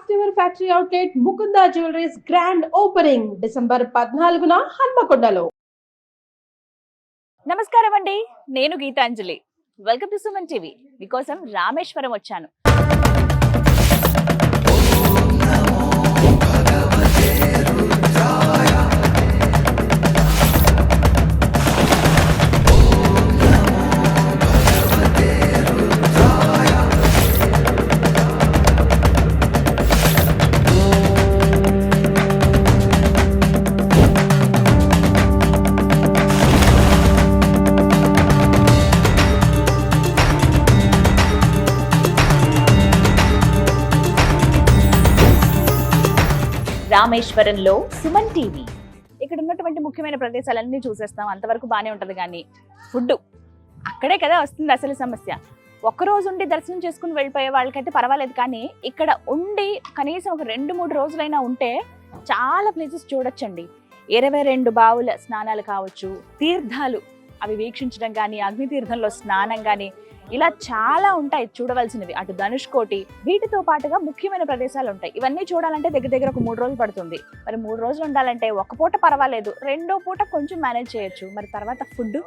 First ever factory outlet Mukunda jewelleries grand opening December 14న హన్మకొండలో. నమస్కారం అండి, నేను Geethanjali. Welcome to Suman TV. మీకోసం రామేశ్వరం వచ్చాను. రామేశ్వరంలో సుమన్ టీవీ. ఇక్కడ ఉన్నటువంటి ముఖ్యమైన ప్రదేశాలన్నీ చూసేస్తాం, అంతవరకు బాగానే ఉంటుంది. కానీ ఫుడ్ అక్కడే కదా వస్తుంది అసలు సమస్య. ఒక్కరోజు ఉండి దర్శనం చేసుకుని వెళ్ళిపోయే వాళ్ళకైతే పర్వాలేదు, కానీ ఇక్కడ ఉండి కనీసం ఒక 2-3 రోజులైనా ఉంటే చాలా ప్లేసెస్ చూడొచ్చండి. 22 బావుల స్నానాలు కావచ్చు, తీర్థాలు అవి వీక్షించడం కానీ, అగ్నితీర్థంలో స్నానం కానీ, ఇలా చాలా ఉంటాయి చూడవలసినవి. అటు ధనుష్కోటి, వీటితో పాటుగా ముఖ్యమైన ప్రదేశాలు ఉంటాయి. ఇవన్నీ చూడాలంటే దగ్గర దగ్గర ఒక 3 రోజులు పడుతుంది. మరి 3 రోజులు ఉండాలంటే ఒక పూట పర్వాలేదు, 2వ పూట కొంచెం మేనేజ్ చేయొచ్చు. మరి తర్వాత ఫుడ్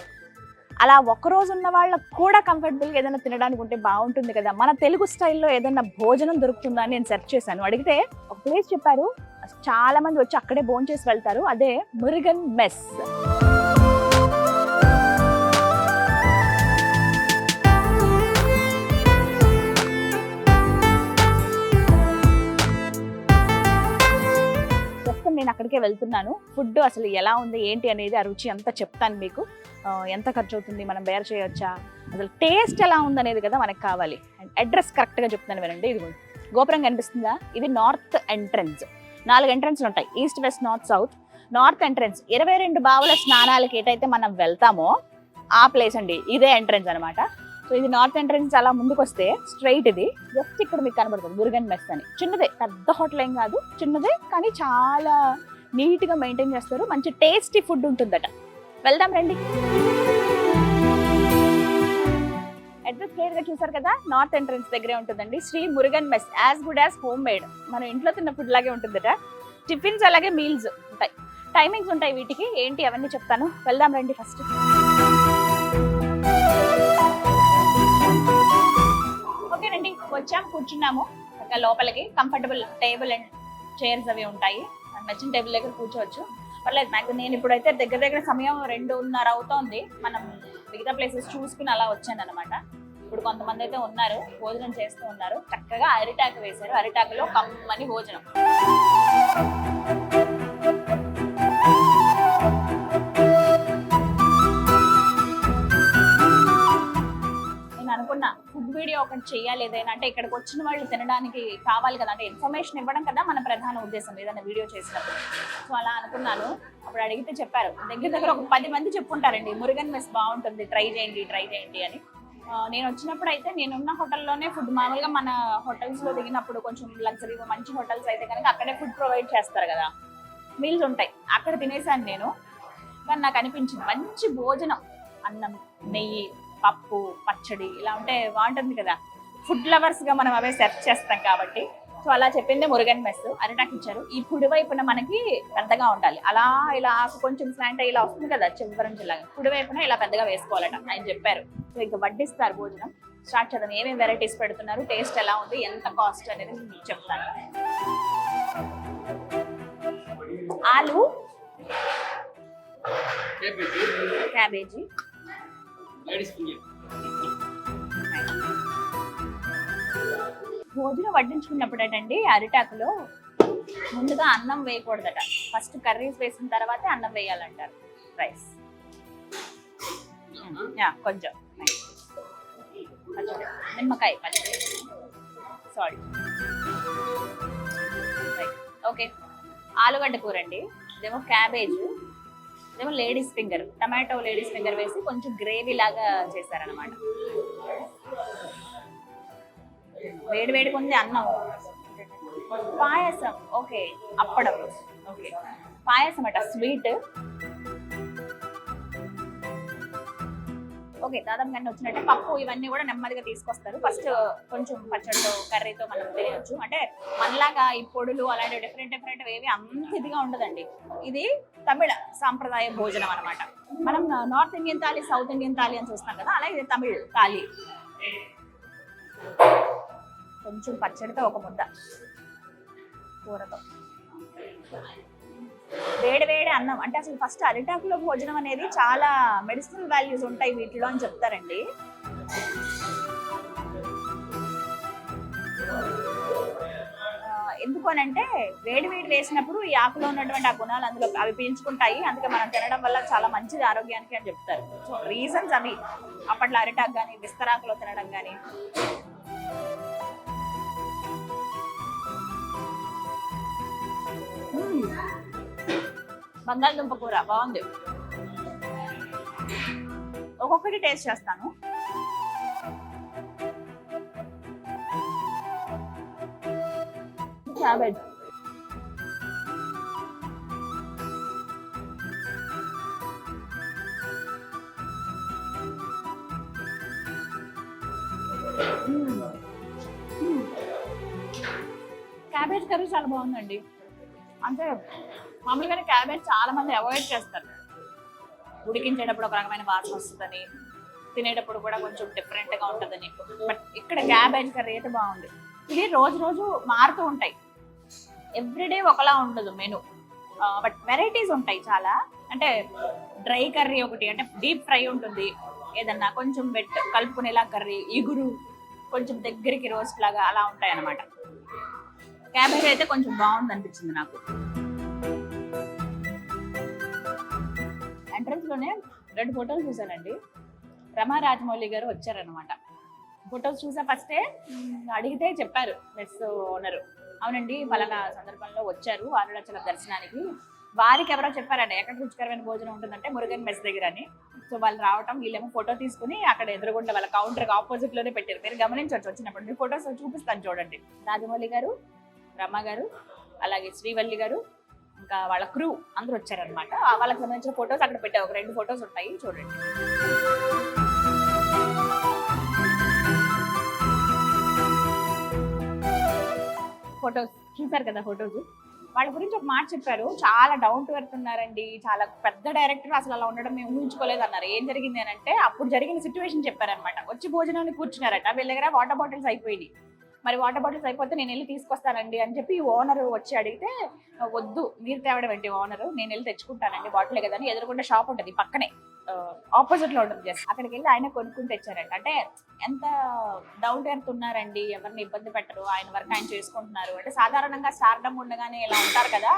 అలా ఒక్కరోజు ఉన్న వాళ్ళకు కూడా కంఫర్టబుల్గా ఏదైనా తినడానికి ఉంటే బాగుంటుంది కదా. మన తెలుగు స్టైల్లో ఏదైనా భోజనం దొరుకుతుందా అని నేను సెర్చ్ చేశాను. అడిగితే ఒక ప్లేస్ చెప్పారు, చాలా మంది వచ్చి అక్కడే భోజనం చేసి వెళ్తారు. అదే మురుగన్ మెస్. నేను అక్కడికే వెళ్తున్నాను. ఫుడ్ అసలు ఎలా ఉంది ఏంటి అనేది, ఆ రుచి అంతా చెప్తాను మీకు. ఎంత ఖర్చు అవుతుంది, మనం బేర్ చేయొచ్చా, అసలు టేస్ట్ ఎలా ఉంది అనేది కదా మనకు కావాలి. అండ్ అడ్రస్ కరెక్ట్గా చెప్తాను వినండి. ఇది గోపురం కనిపిస్తుందా, ఇది నార్త్ ఎంట్రన్స్. 4 ఎంట్రన్స్లు ఉంటాయి, east, west, north, south. North entrance 22 బావుల స్నానాలకి ఏటైతే మనం వెళ్తామో ఆ ప్లేస్ అండి, ఇదే ఎంట్రన్స్ అనమాట. సో ఇది నార్త్ ఎంట్రన్స్. అలా ముందుకు వస్తే స్ట్రైట్, ఇది జస్ట్ ఇక్కడ మీకు కనబడుతుంది మురుగన్ మెస్ అని. చిన్నదే, పెద్ద హోటల్ ఏం కాదు, చిన్నదే, కానీ చాలా నీట్గా మెయింటైన్ చేస్తారు. మంచి టేస్టీ ఫుడ్ ఉంటుందట. వెళ్దాం రండి. అడ్రస్ క్లియర్గా చూసారు కదా, నార్త్ ఎంట్రన్స్ దగ్గరే ఉంటుందండి. Shri Murugan mess, as good as homemade. మనం ఇంట్లో తిన్న ఫుడ్ లాగే ఉంటుందట. టిఫిన్స్ అలాగే మీల్స్ ఉంటాయి, టైమింగ్స్ ఉంటాయి వీటికి. ఏంటి అవన్నీ చెప్తాను, వెళ్దాం రండి. ఫస్ట్ ఓకేనండి, వచ్చాం, కూర్చున్నాము. అక్కడ లోపలికి కంఫర్టబుల్ టేబుల్ అండ్ చైర్స్ అవి ఉంటాయి. నచ్చిన టేబుల్ దగ్గర కూర్చోవచ్చు, పర్లేదు. నాకు నేను ఇప్పుడైతే దగ్గర దగ్గర సమయం 2:30 అవుతోంది. మనం మిగతా ప్లేసెస్ చూసుకుని అలా వచ్చాను అనమాట. ఇప్పుడు కొంతమంది అయితే ఉన్నారు, భోజనం చేస్తూ ఉన్నారు. చక్కగా అరిటాకు వేశారు, అరిటాకులో కమ్మని భోజనం. అనుకున్నా ఫుడ్ వీడియో ఒకటి చేయాలి ఏదైనా, అంటే ఇక్కడికి వచ్చిన వాళ్ళు తినడానికి కావాలి కదా, అంటే ఇన్ఫర్మేషన్ ఇవ్వడం కదా మన ప్రధాన ఉద్దేశం ఏదైనా వీడియో చేసినప్పుడు. సో అలా అనుకున్నాను. అప్పుడు అడిగితే చెప్పారు, దగ్గర దగ్గర ఒక 10 మంది చెప్పుంటారండి మురుగన్ మెస్ బాగుంటుంది, ట్రై చేయండి అని. నేను వచ్చినప్పుడు అయితే నేనున్న హోటల్లోనే ఫుడ్, మామూలుగా మన హోటల్స్లో దిగినప్పుడు కొంచెం లగ్జరీ మంచి హోటల్స్ అయితే కనుక అక్కడే ఫుడ్ ప్రొవైడ్ చేస్తారు కదా, మీల్స్ ఉంటాయి, అక్కడ తినేసాను నేను. కానీ నాకు అనిపించింది మంచి భోజనం, అన్నం, నెయ్యి, పప్పు, పచ్చడి ఇలా ఉంటే బాగుంటుంది కదా. ఫుడ్ లవర్స్గా మనం అవే సెర్చ్ చేస్తాం కాబట్టి. సో అలా చెప్పిందే మురుగన్ మెస్. అరిటాకు ఇచ్చారు. ఈ కుడి వైపున మనకి పెద్దగా ఉండాలి, అలా ఇలా ఆకు కొంచెం స్లాంట్ ఇలా వస్తుంది కదా చివరం జిల్లాగా, కుడి వైపున ఇలా పెద్దగా వేసుకోవాలట ఆయన చెప్పారు. సో ఇంకా వడ్డిస్తారు భోజనం. స్టార్ట్ చేద్దాం. ఏమేమి వెరైటీస్ పెడుతున్నారు, టేస్ట్ ఎలా ఉంది, ఎంత కాస్ట్ అనేది మీకు చెప్తాను. ఆలు, క్యాబేజీ, భోజనం వడ్డించుకున్నప్పుడు ఏంటండి, అరిటాకులో ముందుగా అన్నం వేయకూడదట. ఫస్ట్ కర్రీస్ వేసిన తర్వాతే అన్నం వేయాలంటారు. రైస్ కొంచెం పచ్చడి, నిమ్మకాయ పచ్చడి, సాల్ట్. ఓకే, ఆలుగడ్డ కూర అండి. ఇదేమో క్యాబేజ్, ఇదేమో ladies finger, tomato ladies finger వేసి కొంచెం గ్రేవీ లాగా చేశారనమాట. వేడి వేడిగా ఉంది అన్నం. పాయసం, ఓకే, అప్పడం, ఓకే, పాయసం అట, స్వీట్. ఓకే దాదాపు అన్నీ వచ్చినట్టే. పప్పు ఇవన్నీ కూడా నెమ్మదిగా తీసుకొస్తారు. ఫస్ట్ కొంచెం పచ్చడితో కర్రీతో మనం తినవచ్చు. అంటే మనలాగా ఈ పొడులు అలాంటి డిఫరెంట్ ఏవి అంత ఇదిగా ఉండదండి. ఇది తమిళ సాంప్రదాయ భోజనం అనమాట. మనం north Indian thali, south Indian thali అని చూస్తాం కదా, అలాగే ఇది తమిళ్ థాలీ. కొంచెం పచ్చడితో ఒక ముద్ద కూరతో వేడి అన్నం. అంటే అసలు ఫస్ట్ అరిటాకులో భోజనం అనేది చాలా మెడిసినల్ వాల్యూస్ ఉంటాయి వీటిలో అని చెప్తారండి. ఎందుకు అని అంటే వేడి వేసినప్పుడు ఈ ఆకులో ఉన్నటువంటి ఆ గుణాలు అందులో అవి పీల్చుకుంటాయి. అందుకే మనం తినడం వల్ల చాలా మంచిది ఆరోగ్యానికి అని చెప్తారు. సో రీజన్స్ అవి. అప్పట్లో అరిటాకు కానీ విస్తరాకులో తినడం కానీ. బంగాళదుంప కూర బాగుంది. ఒక్కొక్కటి టేస్ట్ చేస్తాను. క్యాబేజ్ క్యాబేజ్ కర్రీ చాలా బాగుందండి. అంటే మామూలుగానే క్యాబేజ్ చాలా మంది అవాయిడ్ చేస్తారు. ఉడికించేటప్పుడు ఒక రకమైన వాసన వస్తుందని, తినేటప్పుడు కూడా కొంచెం డిఫరెంట్గా ఉంటుందని. బట్ ఇక్కడ క్యాబేజ్ కర్రీ అయితే బాగుంది. ఇది రోజు మారుతూ ఉంటాయి. ఎవ్రీడే ఒకలా ఉండదు మెను. బట్ వెరైటీస్ ఉంటాయి చాలా. అంటే డ్రై కర్రీ ఒకటి, అంటే డీప్ ఫ్రై ఉంటుంది. ఏదన్నా కొంచెం కలుపుకునేలా కర్రీ, ఇగురు, కొంచెం దగ్గరికి రోస్ట్ లాగా అలా ఉంటాయి అన్నమాట. క్యాబేజ్ అయితే కొంచెం బాగుంది అనిపించింది నాకు. ఎంట్రన్స్ లోనే 2 ఫోటోలు చూసానండి. రమా రాజమౌళి గారు వచ్చారనమాట. ఫొటోస్ చూసా ఫస్టే అడిగితే చెప్పారు మెస్ ఓనరు, అవునండి పలానా సందర్భంలో వచ్చారు అరుణాచలం దర్శనానికి, వారికి ఎవరో చెప్పారండి ఎక్కడ రుచికరమైన భోజనం ఉంటుందంటే మురుగన్ మెస్ దగ్గర అని. సో వాళ్ళు రావటం, వీళ్ళేమో ఫోటో తీసుకుని అక్కడ ఎదురుగుండా వాళ్ళ కౌంటర్కి ఆపోజిట్ లోనే పెట్టారు. మీరు గమనించవచ్చు వచ్చినప్పుడు. మీ ఫొటోస్ చూపిస్తాను చూడండి. రాజమౌళి గారు, రమ గారు, అలాగే శ్రీవల్లి గారు, ఇంకా వాళ్ళ క్రూ అందరూ వచ్చారనమాట. వాళ్ళకి సంబంధించిన ఫొటోస్ అక్కడ పెట్టారు. ఒక 2 ఫొటోస్ ఉంటాయి చూడండి. ఫొటోస్ చూసారు కదా. ఫొటోస్ వాళ్ళ గురించి ఒక మాట చెప్పారు, చాలా డౌన్ టు ఎర్త్ ఉన్నారండి, చాలా పెద్ద డైరెక్టర్, అసలు అలా ఉండడం మేము ఊహించుకోలేదు అన్నారు. ఏం జరిగింది అని అంటే అప్పుడు జరిగిన సిచ్యువేషన్ చెప్పారనమాట. వచ్చి భోజనాన్ని కూర్చున్నారట, వీళ్ళ దగ్గర వాటర్ బాటిల్స్ అయిపోయినాయి. మరి వాటర్ బాటిల్స్ అయిపోతే నేను వెళ్ళి తీసుకొస్తానండి అని చెప్పి ఓనర్ వచ్చి అడిగితే, వద్దు మీరు తేవడం ఏంటి ఓనరు, నేను వెళ్ళి తెచ్చుకుంటానండి బాటిలే కదా అని. ఎదురుకుండా షాప్ ఉంటుంది పక్కనే, ఆపోజిట్ లో ఉంటుంది జస్ట్. అక్కడికి వెళ్ళి ఆయన కొనుక్కుని తెచ్చారంట. అంటే ఎంత డౌన్ టు ఎర్త్ ఉన్నారండి, ఎవరిని ఇబ్బంది పెట్టరు, ఆయన వర్క్ ఆయన చేసుకుంటున్నారు. అంటే సాధారణంగా స్టార్డమ్ ఉండగానే ఇలా ఉంటారు కదా,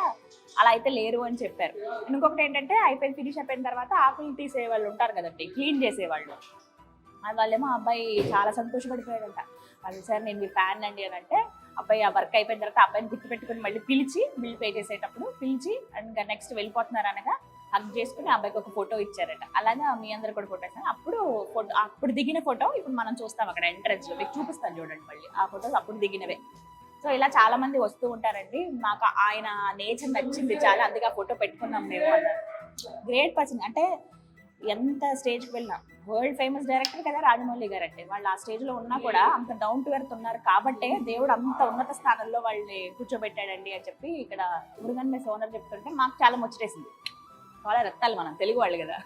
అలా అయితే లేరు అని చెప్పారు. ఇంకొకటి ఏంటంటే ఫినిష్ అయిపోయిన తర్వాత ఆకులు తీసే వాళ్ళు ఉంటారు కదండి, క్లీన్ చేసేవాళ్ళు. వాళ్ళేమో అబ్బాయి చాలా సంతోషపడిపోయారంట. వాళ్ళు సార్ నేను మీ ఫ్యాన్ అండి అని అంటే, అబ్బాయి ఆ వర్క్ అయిపోయిన తర్వాత అబ్బాయిని గుర్తుపెట్టుకుని మళ్ళీ పిలిచి బిల్ పే చేసేటప్పుడు పిలిచి అండ్ నెక్స్ట్ వెళ్ళిపోతున్నారు అనగా హగ్ చేసుకుని అబ్బాయికి ఒక ఫోటో ఇచ్చారట. అలాగా మీ అందరు కూడా ఫోటో ఇస్తాను. అప్పుడు దిగిన ఫోటో ఇప్పుడు మనం చూస్తాం అక్కడ ఎంట్రన్స్ లో, మీకు చూపిస్తాను చూడండి మళ్ళీ. ఆ ఫోటోస్ అప్పుడు దిగినవే. సో ఇలా చాలా మంది వస్తూ ఉంటారండి. నాకు ఆయన నేచర్ నచ్చింది చాలా, అందుకే ఆ ఫోటో పెట్టుకున్నాం మేము అన్నారు. Great person. అంటే ఎంత స్టేజ్కి వెళ్ళినా, వరల్డ్ ఫేమస్ డైరెక్టర్ కదా రాజమౌళి గారు అంటే, వాళ్ళు ఆ స్టేజ్ లో ఉన్నా కూడా అంత డౌన్ టు ఎర్త్ ఉన్నారు కాబట్టే దేవుడు అంత ఉన్నత స్థానంలో వాళ్ళని కూర్చోబెట్టాడండి అని చెప్పి ఇక్కడ మురుగన్ మెస్ ఓనర్ చెప్తుంటే మాకు చాలా ముచ్చటేసింది. చాలా రక్తాలు, మనం తెలుగు వాళ్ళు కదా.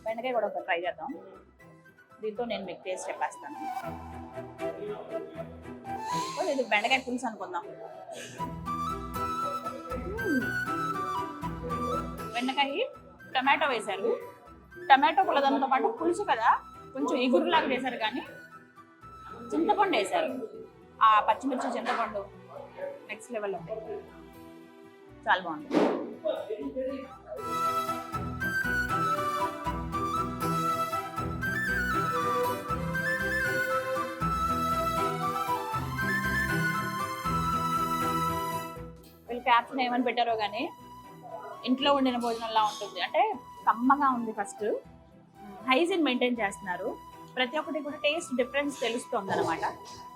బెండకాయ కూడా ఒకసారి ట్రై చేద్దాం. దీంతో నేను మీకు టేస్ట్ చెప్పేస్తాను. ఇది బెండకాయ పులుసు అనుకుందాం. బెండకాయ టమాటో వేశారు. టమాటో పుల్లదంతో పాటు పులుసు కదా, కొంచెం ఇగురులాగా వేశారు. కానీ చింతపండు వేశారు. ఆ పచ్చిమిర్చి చింతపండు నెక్స్ట్ లెవెల్ ఉంటాయి. చాలా బాగుంది. వీళ్ళు క్యాప్షన్ ఏమని పెట్టారో కానీ ఇంట్లో వండిన భోజనంలా ఉంటుంది. అంటే కమ్మగా ఉంది. ఫస్ట్ హైజీన్ మెయింటైన్ చేస్తున్నారు. ప్రతి ఒక్కటి కూడా టేస్ట్ డిఫరెన్స్ తెలుస్తుంది అనమాట.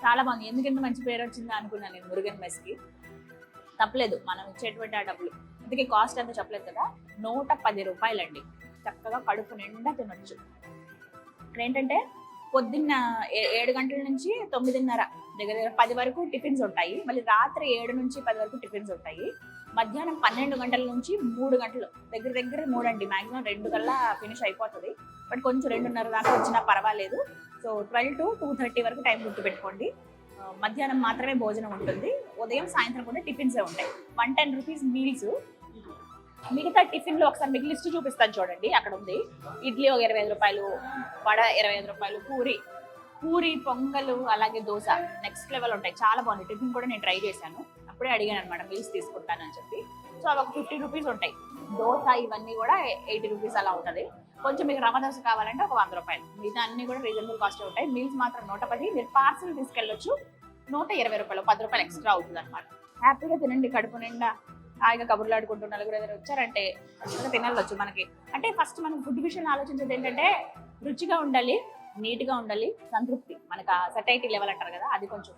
చాలా బాగుంది. ఎందుకంటే మంచి పేరు వచ్చిందా అనుకున్నాను నేను మురుగన్ మెస్కి. తప్పలేదు మనం ఇచ్చేటువంటి ఆ డబ్బులు. అందుకే కాస్ట్ ఎంత చెప్పలేదు కదా, 110 రూపాయలండి. చక్కగా కడుపు నిండా తినొచ్చు. ఇక్కడ ఏంటంటే పొద్దున్న 7 గంటల నుంచి 9:30 దగ్గర 10 వరకు టిఫిన్స్ ఉంటాయి. మళ్ళీ రాత్రి 7 నుంచి 10 వరకు టిఫిన్స్ ఉంటాయి. మధ్యాహ్నం 12 గంటల నుంచి 3 గంటలు, దగ్గర దగ్గర 3 అండి, మాక్సిమం 2 కల్లా ఫినిష్ అయిపోతుంది. బట్ కొంచెం 2:30 దాకా వచ్చినా పర్వాలేదు. సో 12 to 2:30 వరకు టైం గుర్తుపెట్టుకోండి. మధ్యాహ్నం మాత్రమే భోజనం ఉంటుంది. ఉదయం సాయంత్రం కూడా టిఫిన్సే ఉంటాయి. 110 రూపీస్ మీల్స్. మిగతా టిఫిన్లో ఒకసారి మీకు లిస్ట్ చూపిస్తాను చూడండి, అక్కడ ఉంది. ఇడ్లీ ఒక 25 రూపాయలు, వడ 25 రూపాయలు, పూరి పొంగలు, అలాగే దోశ నెక్స్ట్ లెవెల్ ఉంటాయి. చాలా బాగుంది. టిఫిన్ కూడా నేను ట్రై చేశాను. అప్పుడే అడిగాను అనమాట మీల్స్ తీసుకుంటానని చెప్పి. సో అవి ఒక 50 రూపీస్ ఉంటాయి. దోశ ఇవన్నీ కూడా 80 రూపీస్ అలా ఉంటుంది. కొంచెం మీకు రవ్వ దోశ కావాలంటే ఒక 100 రూపాయలు. మిగతా అన్ని కూడా రీజనబుల్ కాస్ట్ ఉంటాయి. మీల్స్ మాత్రం 110. మీరు పార్సల్ తీసుకెళ్ళొచ్చు, 120 రూపాయలు, 10 రూపాయలు ఎక్స్ట్రా అవుతుంది అనమాట. హ్యాపీగా తినండి కడుపు నిండా. హాయిగా కబుర్లు ఆడుకుంటూ నలుగురు ఎదురు వచ్చారంటే ఖచ్చితంగా తినవచ్చు. మనకి అంటే ఫస్ట్ మనం ఫుడ్ విషయం ఆలోచించేది ఏంటంటే రుచిగా ఉండాలి, నీట్గా ఉండాలి, సంతృప్తి, మనకు ఆ సటైటీ లెవెల్ అంటారు కదా, అది కొంచెం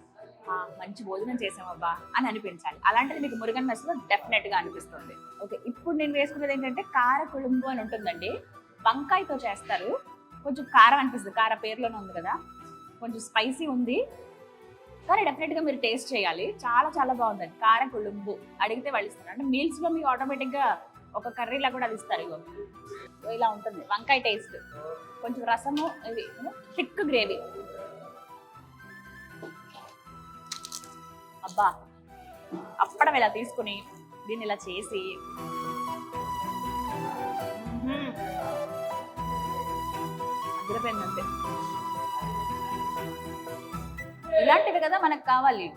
మంచి భోజనం చేసామబ్బా అని అనిపించాలి. అలాంటిది మీకు మురుగన్ మెస్లో డెఫినెట్ గా అనిపిస్తుంది. ఓకే, ఇప్పుడు నేను వేసుకున్నది ఏంటంటే కార కుళుంబు అని ఉంటుందండి. వంకాయతో చేస్తారు. కొంచెం కారం అనిపిస్తుంది, కార పేరులోనే ఉంది కదా, కొంచెం స్పైసీ ఉంది. కానీ డెఫినెట్గా మీరు టేస్ట్ చేయాలి. చాలా చాలా బాగుందండి. కార కుళుంబు అడిగితే వాళ్ళు ఇస్తారు. అంటే మీల్స్లో మీకు ఆటోమేటిక్గా ఒక కర్రీలా కూడా అది ఇస్తారు. ఇగో ఇలా ఉంటుంది వంకాయ టేస్ట్, కొంచెం రసము, ఇది థిక్ గ్రేవీ. అబ్బా, అప్పడం ఇలా తీసుకుని దీన్ని ఇలా చేసి అదిరిపోయిందంతే. ఇలాంటివి కదా మనకు కావాలి,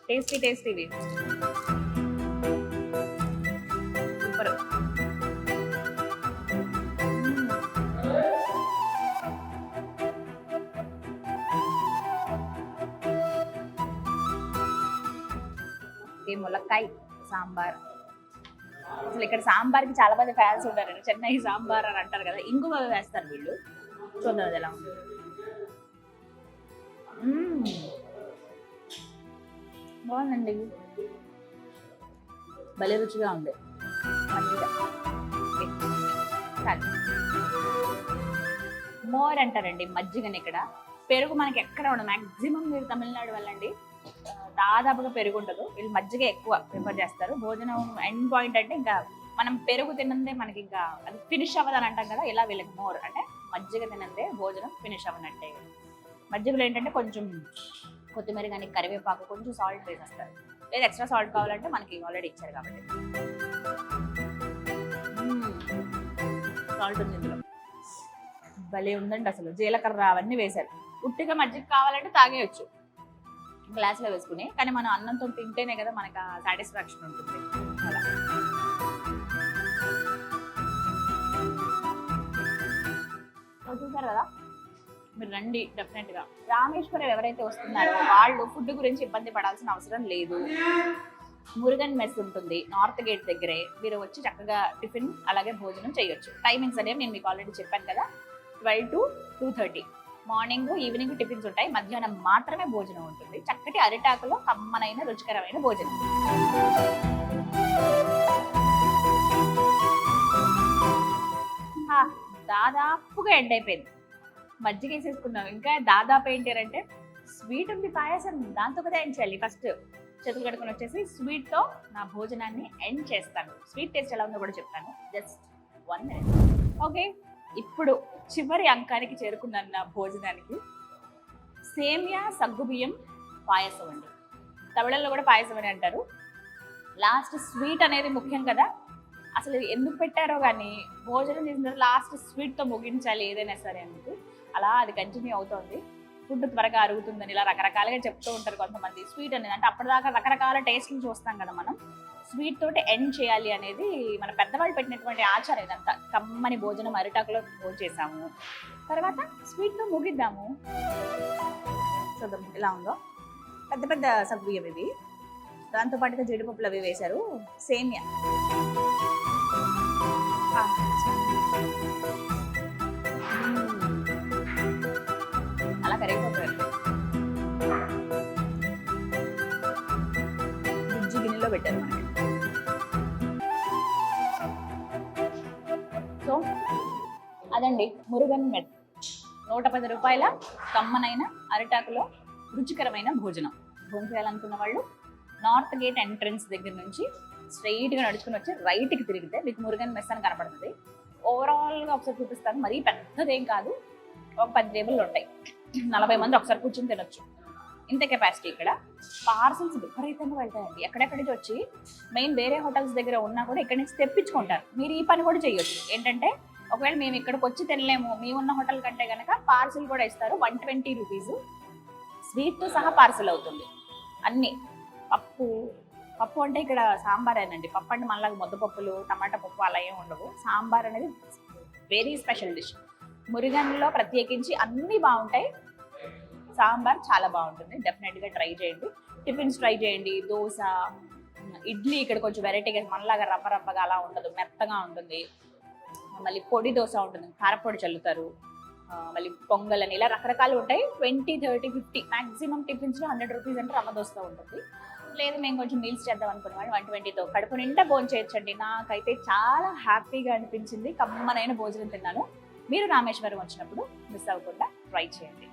టేస్టీ టేస్టీవి. సూపర్. ములక్కాయ సాంబార్. అసలు ఇక్కడ సాంబార్కి చాలా మంది ఫ్యాన్స్ ఉంటారు. చెన్నై సాంబార్ అని అంటారు కదా, ఇంగువ వేస్తారు వీళ్ళు. చూద్దాం అది ఎలా ఉంది. బాగుందండి, భలే రుచిగా ఉంది. మోర్ అంటారండి మజ్జిగని ఇక్కడ. పెరుగు మనకి ఎక్కడ ఉండదు. మ్యాక్సిమం మీరు తమిళనాడు వెళ్ళండి, దాదాపుగా పెరుగు ఉండదు. వీళ్ళు మజ్జిగ ఎక్కువ ప్రిఫర్ చేస్తారు. భోజనం ఎండ్ పాయింట్ అంటే ఇంకా మనం పెరుగు తినందే మనకి ఇంకా అది ఫినిష్ అవ్వదని అంటాం కదా, ఇలా వీళ్ళకి మోర్ అంటే మజ్జిగ తినందే భోజనం ఫినిష్ అవ్వనట్టే. మజ్జిగలో ఏంటంటే కొంచెం కొత్తిమీర కానీ కరివేపాకు, కొంచెం సాల్ట్ వేసేస్తారు. లేదా ఎక్స్ట్రా సాల్ట్ కావాలంటే మనకి ఆల్రెడీ ఇచ్చారు కాబట్టి. సాల్ట్ ఉంది ఇందులో, భలే ఉందండి. అసలు జీలకర్ర అవన్నీ వేశారు. ఉట్టిగా మజ్జిగ కావాలంటే తాగేయచ్చు గ్లాస్లో వేసుకుని, కానీ మనం అన్నంతో తింటేనే కదా మనకు ఆ సాటిస్ఫాక్షన్ ఉంటుంది. అలా చూసారు కదా, మీరు రండి డెఫినెట్గా. రామేశ్వరం ఎవరైతే వస్తున్నారో వాళ్ళు ఫుడ్ గురించి ఇబ్బంది పడాల్సిన అవసరం లేదు. మురుగన్ మెస్ ఉంటుంది నార్త్ గేట్ దగ్గరే. మీరు వచ్చి చక్కగా టిఫిన్ అలాగే భోజనం చేయొచ్చు. టైమింగ్స్ అనేవి నేను మీకు ఆల్రెడీ చెప్పాను కదా, 12 to 2:30. మార్నింగ్ ఈవినింగ్ టిఫిన్స్ ఉంటాయి. మధ్యాహ్నం మాత్రమే భోజనం ఉంటుంది. చక్కటి అరిటాకులో కమ్మనైన రుచికరమైన భోజనం. దాదాపుగా ఎండ్ అయిపోయింది. మజ్జిగ వేసేసుకున్నాం. ఇంకా దాదాపు ఏంటారంటే స్వీట్ ఉంది, పాయసం, దాంతో కదా ఎండ్ చేయాలి. ఫస్ట్ చేతులు కడుకొని వచ్చేసి స్వీట్తో నా భోజనాన్ని ఎండ్ చేస్తాను. స్వీట్ టేస్ట్ ఎలా ఉందో కూడా చెప్తాను. Just 1 minute. ఓకే, ఇప్పుడు చివరి అంకానికి చేరుకున్నాను నా భోజనానికి. సేమియా సగ్గుబియ్యం పాయసం అండి. తమిళంలో కూడా పాయసం అని అంటారు. లాస్ట్ స్వీట్ అనేది ముఖ్యం కదా, అసలు ఎందుకు పెట్టారో కానీ భోజనం చేసిన లాస్ట్ స్వీట్తో ముగించాలి ఏదైనా సరే అనేది. అలా అది కంటిన్యూ అవుతుంది. ఫుడ్ త్వరగా అరుగుతుందని ఇలా రకరకాలుగా చెప్తూ ఉంటారు కొంతమంది. స్వీట్ అనేది అంటే అప్పటిదాకా రకరకాల టేస్ట్లు చూస్తాం కదా మనం, స్వీట్ తోటి ఎండ్ చేయాలి అనేది మన పెద్దవాళ్ళు పెట్టినటువంటి ఆచారం. ఇదంతా కమ్మని భోజనం అరిటాకులో భోజనం చేసాము, తర్వాత స్వీట్తో ముగిద్దాము. చూద్దాం ఎలా ఉందో. పెద్ద పెద్ద సగ్గుబియ్యం ఇవి, దాంతోపాటుగా జీడిపప్పులు అవి వేశారు. సేమియా అలా కరిగిపోతారు. గుజ్జి గిన్నెలో పెట్టారు. ఇదండి మురుగన్ మెట్ 110 రూపాయల కమ్మనైన అరిటాకులో రుచికరమైన భోజనం. భోజనం చేయాలనుకున్న వాళ్ళు నార్త్ గేట్ ఎంట్రన్స్ దగ్గర నుంచి స్ట్రైట్గా నడుచుకుని వచ్చి రైట్కి తిరిగితే మీకు మురుగన్ మెస్ అని కనపడుతుంది. ఓవరాల్గా ఒకసారి చూపిస్తాను, మరీ పెద్దదేం కాదు, ఒక 10 టేబుల్లు ఉంటాయి, 40 మంది ఒకసారి కూర్చొని తినొచ్చు. ఇంత కెపాసిటీ. ఇక్కడ పార్సల్స్ విపరీతంగా వెళ్తాయండి, ఎక్కడెక్కడి నుంచి వచ్చి మెయిన్ వేరే హోటల్స్ దగ్గర ఉన్నా కూడా ఇక్కడి నుంచి తెప్పించుకుంటారు. మీరు ఈ పని కూడా చేయొచ్చు. ఏంటంటే ఒకవేళ మేము ఇక్కడికి వచ్చి తినలేము, మేము ఉన్న హోటల్ కంటే కనుక పార్సిల్ కూడా ఇస్తారు. 120 రూపీస్ స్వీట్తో సహా పార్సిల్ అవుతుంది. అన్నీ పప్పు అంటే ఇక్కడ సాంబారేనండి. పప్పు అంటే మళ్ళీ ముద్దపప్పులు టమాటా పప్పు అలా ఏమి ఉండవు. సాంబార్ అనేది వెరీ స్పెషల్ డిష్. మురుగన్లో ప్రత్యేకించి అన్నీ బాగుంటాయి, సాంబార్ చాలా బాగుంటుంది. డెఫినెట్గా ట్రై చేయండి. టిఫిన్స్ ట్రై చేయండి. దోశ, ఇడ్లీ ఇక్కడ కొంచెం వెరైటీగా మనలాగా రవ్వగా అలా ఉండదు, మెత్తగా ఉంటుంది. మళ్ళీ పొడి దోశ ఉంటుంది, కారపొడి చల్లుతారు. మళ్ళీ పొంగల్ అని ఇలా రకరకాలు ఉంటాయి. 20, 30, 50 మ్యాక్సిమం టిఫిన్స్లో 100 రూపీస్ అంటే రవ్వ దోశ ఉంటుంది. లేదు మేము కొంచెం మీల్స్ చేద్దాం అనుకునే వాళ్ళు 120తో కడుపు నిండా భోజనం చేయొచ్చండి. నాకైతే చాలా హ్యాపీగా అనిపించింది, కమ్మనైన భోజనం తిన్నాను. మీరు రామేశ్వరం వచ్చినప్పుడు మిస్ అవ్వకుండా ట్రై చేయండి.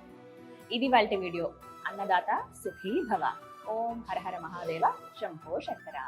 ఇది వాళ్ళ వీడియో. అన్నదాత సుఖీ భవ. ఓం హర హర మహాదేవ, శంభో శంకర.